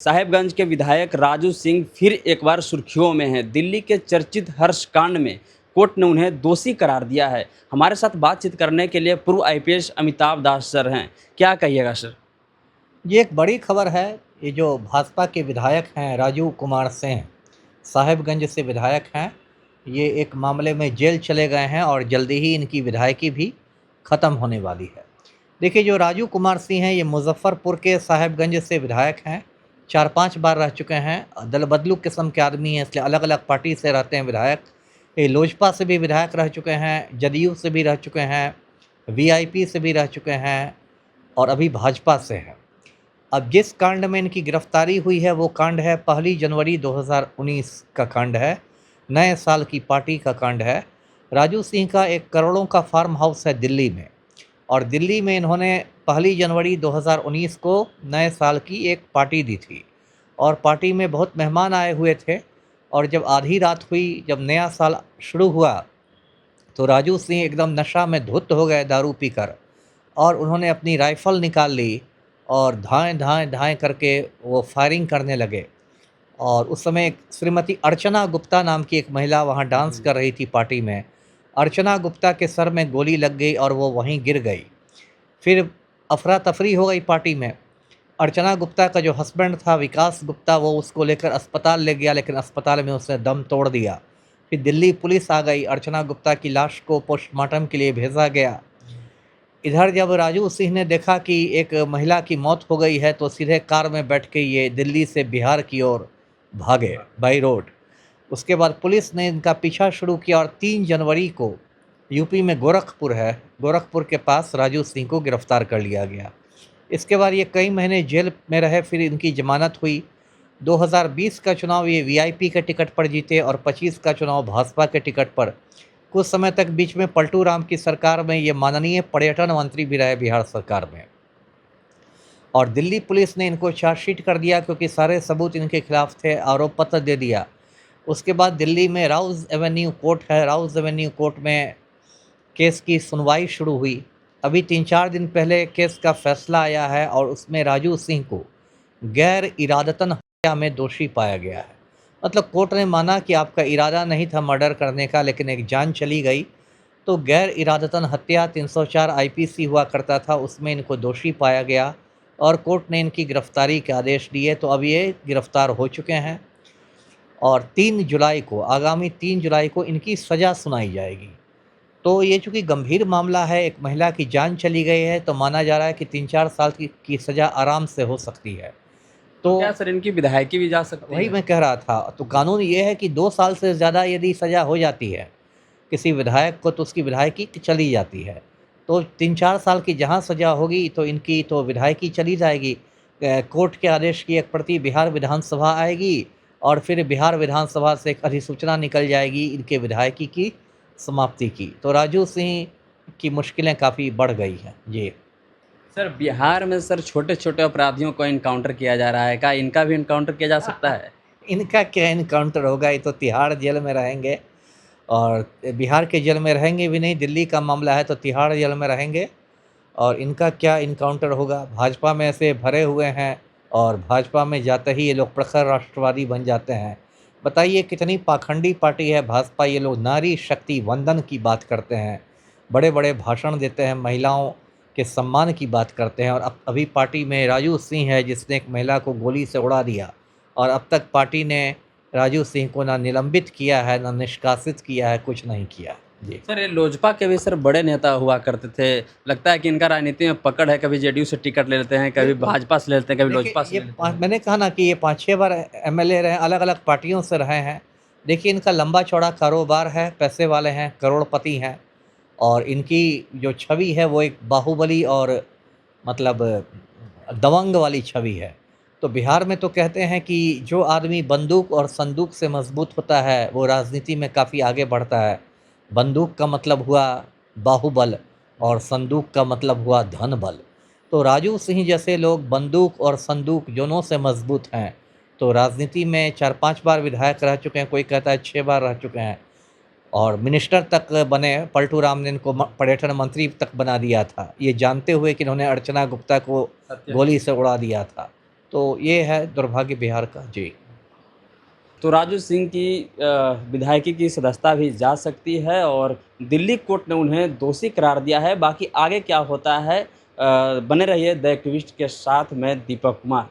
साहेबगंज के विधायक राजू सिंह फिर एक बार सुर्खियों में हैं। दिल्ली के चर्चित हर्ष कांड में कोर्ट ने उन्हें दोषी करार दिया है। हमारे साथ बातचीत करने के लिए पूर्व आईपीएस अमिताभ दास सर हैं। क्या कहिएगा सर? ये एक बड़ी खबर है। ये जो भाजपा के विधायक हैं राजू कुमार सिंह, साहेबगंज से विधायक हैं, ये एक मामले में जेल चले गए हैं और जल्दी ही इनकी विधायकी भी ख़त्म होने वाली है। देखिए, जो राजू कुमार सिंह हैं ये मुजफ्फरपुर के साहेबगंज से विधायक हैं। 4-5 बार रह चुके हैं। दल बदलू किस्म के आदमी हैं, इसलिए अलग अलग पार्टी से रहते हैं विधायक। ये लोजपा से भी विधायक रह चुके हैं, जदयू से भी रह चुके हैं, वीआईपी से भी रह चुके हैं और अभी भाजपा से हैं। अब जिस कांड में इनकी गिरफ्तारी हुई है वो कांड है 1 जनवरी 2019 का कांड है, नए साल की पार्टी का कांड है। राजू सिंह का एक करोड़ों का फार्म हाउस है दिल्ली में, और दिल्ली में इन्होंने 1 जनवरी 2019 को नए साल की एक पार्टी दी थी और पार्टी में बहुत मेहमान आए हुए थे। और जब आधी रात हुई, जब नया साल शुरू हुआ, तो राजू सिंह एकदम नशा में धुत हो गए दारू पीकर, और उन्होंने अपनी राइफ़ल निकाल ली और धाएँ धाएँ धाएँ करके वो फायरिंग करने लगे। और उस समय एक श्रीमती अर्चना गुप्ता नाम की एक महिला वहाँ डांस कर रही थी पार्टी में। अर्चना गुप्ता के सर में गोली लग गई और वो वहीं गिर गई। फिर अफरा तफरी हो गई पार्टी में। अर्चना गुप्ता का जो हस्बैंड था विकास गुप्ता, वो उसको लेकर अस्पताल ले गया, लेकिन अस्पताल में उसने दम तोड़ दिया। फिर दिल्ली पुलिस आ गई, अर्चना गुप्ता की लाश को पोस्टमार्टम के लिए भेजा गया। इधर जब राजू सिंह ने देखा कि एक महिला की मौत हो गई है, तो सीधे कार में बैठ के ये दिल्ली से बिहार की ओर भागे बाई रोड। उसके बाद पुलिस ने इनका पीछा शुरू किया और 3 जनवरी को यूपी में गोरखपुर है, गोरखपुर के पास राजू सिंह को गिरफ्तार कर लिया गया। इसके बाद ये कई महीने जेल में रहे, फिर इनकी जमानत हुई। 2020 का चुनाव ये वीआईपी के टिकट पर जीते और 25 का चुनाव भाजपा के टिकट पर। कुछ समय तक बीच में पलटू राम की सरकार में ये माननीय पर्यटन मंत्री भी रहे बिहार सरकार में। और दिल्ली पुलिस ने इनको चार्जशीट कर दिया क्योंकि सारे सबूत इनके खिलाफ थे, आरोप पत्र दे दिया। उसके बाद दिल्ली में राउज एवेन्यू कोर्ट है, राउज एवेन्यू कोर्ट में केस की सुनवाई शुरू हुई। अभी 3-4 दिन पहले केस का फैसला आया है और उसमें राजू सिंह को गैर इरादतन हत्या में दोषी पाया गया है। मतलब कोर्ट ने माना कि आपका इरादा नहीं था मर्डर करने का, लेकिन एक जान चली गई, तो गैर इरादतन हत्या 304 आईपीसी हुआ करता था, उसमें इनको दोषी पाया गया और कोर्ट ने इनकी गिरफ्तारी के आदेश दिए। तो अब ये गिरफ्तार हो चुके हैं और 3 जुलाई को, आगामी 3 जुलाई को इनकी सज़ा सुनाई जाएगी। तो ये चूँकि गंभीर मामला है, एक महिला की जान चली गई है, तो माना जा रहा है कि 3-4 साल की सज़ा आराम से हो सकती है। तो क्या सर इनकी विधायकी भी जा सकती वही है? मैं कह रहा था। तो कानून ये है कि 2 साल से ज़्यादा यदि सज़ा हो जाती है किसी विधायक को, तो उसकी विधायकी चली जाती है। तो 3-4 साल की जहाँ सज़ा होगी तो इनकी तो विधायकी चली जाएगी। कोर्ट के आदेश की एक प्रति बिहार विधानसभा आएगी और फिर बिहार विधानसभा से एक अधिसूचना निकल जाएगी इनके विधायकी की समाप्ति की। तो राजू सिंह की मुश्किलें काफ़ी बढ़ गई हैं। जी। सर बिहार में सर छोटे छोटे अपराधियों को इनकाउंटर किया जा रहा है, क्या इनका भी इनकाउंटर किया जा सकता है? इनका क्या इनकाउंटर होगा, ये तो तिहाड़ जेल में रहेंगे और बिहार के जेल में रहेंगे भी नहीं, दिल्ली का मामला है तो तिहाड़ जेल में रहेंगे। और इनका क्या इनकाउंटर होगा? भाजपा में ऐसे भरे हुए हैं और भाजपा में जाते ही ये लोग प्रखर राष्ट्रवादी बन जाते हैं। बताइए कितनी पाखंडी पार्टी है भाजपा। ये लोग नारी शक्ति वंदन की बात करते हैं, बड़े बड़े भाषण देते हैं, महिलाओं के सम्मान की बात करते हैं। और अब अभी पार्टी में राजू सिंह है जिसने एक महिला को गोली से उड़ा दिया, और अब तक पार्टी ने राजू सिंह को ना निलंबित किया है, ना निष्कासित किया है, कुछ नहीं किया। जी। सर ये लोजपा के भी सर बड़े नेता हुआ करते थे, लगता है कि इनका राजनीति में पकड़ है, कभी जेडीयू से टिकट ले लेते हैं, कभी बिल्कुल। भाजपा से ले लेते हैं, कभी देखिए, लोजपा से ये ले लेते हैं। मैंने कहा ना कि ये 5-6 बार एमएलए रहे, अलग अलग पार्टियों से रहे हैं। देखिए, इनका लंबा चौड़ा कारोबार है, पैसे वाले हैं, करोड़पति हैं, और इनकी जो छवि है वो एक बाहुबली और मतलब दबंग वाली छवि है। तो बिहार में तो कहते हैं कि जो आदमी बंदूक और संदूक से मजबूत होता है वो राजनीति में काफ़ी आगे बढ़ता है। बंदूक का मतलब हुआ बाहुबल और संदूक का मतलब हुआ धन बल। तो राजू सिंह जैसे लोग बंदूक और संदूक दोनों से मजबूत हैं। तो राजनीति में 4-5 बार विधायक रह चुके हैं, कोई कहता है 6 बार रह चुके हैं, और मिनिस्टर तक बने। पलटू राम ने इनको पर्यटन मंत्री तक बना दिया था, ये जानते हुए कि इन्होंने अर्चना गुप्ता को गोली से उड़ा दिया था। तो ये है दुर्भाग्य बिहार का। जी। तो राजू सिंह की विधायकी की सदस्यता भी जा सकती है और दिल्ली कोर्ट ने उन्हें दोषी करार दिया है। बाकी आगे क्या होता है, बने रहिए द एक्टिविस्ट के साथ। मैं दीपक कुमार।